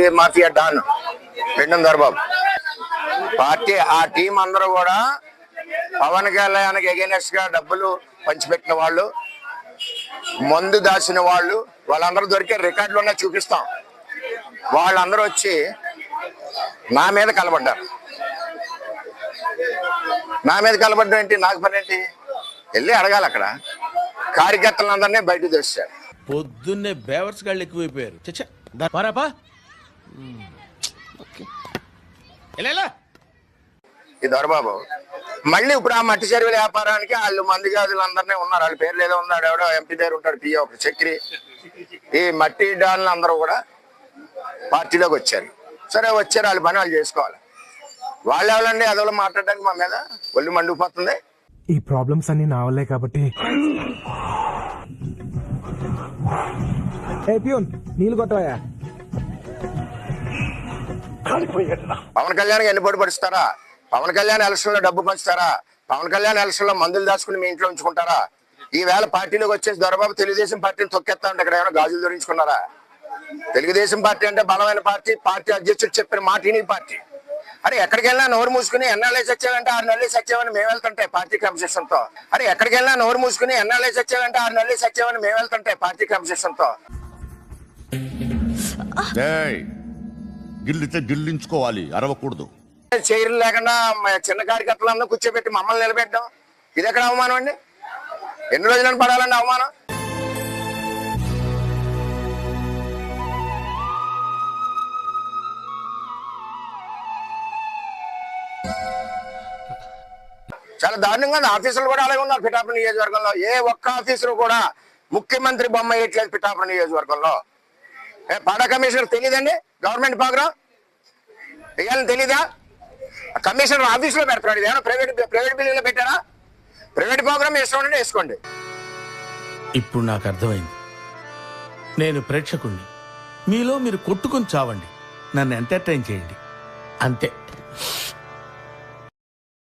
Party mafia don Pendem Dorababu. Party ఆ team అందరూ కూడా పవన్ కళ్యాణ్కి ఎగెనెస్ట్ గా డబ్బులు పంచిపెట్టిన వాళ్ళు, మందు దాచిన వాళ్ళు, వాళ్ళందరూ దొరికే రికార్డులు చూపిస్తాం. వాళ్ళందరూ వచ్చి నా మీద కలబడ్డారు. నా మీద కలబడ్డం ఏంటి, నాకు పని ఏంటి? వెళ్ళి అడగాలి. అక్కడ కార్యకర్తలందరినీ బయటకు తెచ్చారు. పొద్దున్నే బేవర్స్ గాళ్ళు ఎక్కువైపోయారు. ఈ దొరబాబు మళ్ళీ ఇప్పుడు ఆ మట్టి చెరువుల వ్యాపారానికి వాళ్ళు మంది గాజులు అందరినీ ఉన్నారు. వాళ్ళ పేర్లు ఏదో ఉన్నాడు, ఎవడో ఎంపీ పేరు ఉంటాడు, పిఓ ఒక చక్రి. ఈ మట్టి డాన్లు అందరూ కూడా పార్టీలోకి వచ్చారు. సరే వచ్చారు, వాళ్ళ పని వాళ్ళు చేసుకోవాలి. వాళ్ళు ఎవరండి అదోలో మాట్లాడడానికి మా మీద ఒళ్ళు మండిపోతుంది. ఈ ప్రాబ్లమ్స్ అన్ని నా వల్లే కాబట్టి నీళ్ళు కొట్టవా. పవన్ కళ్యాణ్ ఎన్ని పొడి పడుస్తారా? పవన్ కళ్యాణ్ ఎలక్షన్ లో డబ్బు పంచుతారా? పవన్ కళ్యాణ్ ఎలక్షన్ లో మందులు దాచుకుని మీ ఇంట్లో ఉంచుకుంటారా? ఈ వేళ పార్టీలోకి వచ్చేసి దొరబాబు తెలుగుదేశం పార్టీని తొక్కేస్తా ఉంటే ఇక్కడ ఏమైనా గాజులు ధరించుకున్నారా? తెలుగుదేశం పార్టీ అంటే బలమైన పార్టీ. పార్టీ అధ్యక్షుడు చెప్పిన మాట ఈ పార్టీ. అరే ఎక్కడికి వెళ్ళినా నోరు మూసుకుని ఎన్ఆర్ఐ సచ్చావంటే 6 నెలలు సచ్చావని మేము వెళ్తుంటే పార్టీ క్రమశిక్షణ తో. అరే ఎక్కడికి వెళ్ళినా నోరు మూసుకుని ఎన్ఆర్ఐ సచ్చావంటే 6 నెలలు సచ్చావని మేము వెళ్తుంటే పార్టీ క్రమశిక్షణ తో. గిల్లితే గిల్లించుకోవాలి, అరవకూడదు. చైర్లు లేకుండా చిన్న కార్యకర్తలందరూ కూర్చోబెట్టి మమ్మల్ని నిలబెట్టడం ఇది ఎక్కడ అవమానం అండి? ఎన్ని రోజులను పడాలండి అవమానం? చాలా దారుణంగా ఉంది. ఆఫీసులు కూడా అలాగే ఉన్నారు పిఠాపురం నియోజకవర్గంలో. ఏ ఒక్క ఆఫీసులు కూడా ముఖ్యమంత్రి బొమ్మ వేయట్లేదు పిఠాపురం నియోజకవర్గంలో. పాడా కమిషనర్ తెలియదండి గవర్నమెంట్ ప్రోగ్రామ్ వేయాలని తెలీదా? కమిషనర్ ఆఫీసులో పెడతాడు. ఏమైనా ప్రైవేట్ బిల్డింగ్లో పెట్టారా? ప్రైవేట్ ప్రోగ్రామ్ వేసుకోండి, వేసుకోండి. ఇప్పుడు నాకు అర్థమైంది. నేను ప్రేక్షకుణ్ణి, మీలో మీరు కొట్టుకుని చావండి, నన్ను ఎంటర్టైన్ చేయండి, అంతే.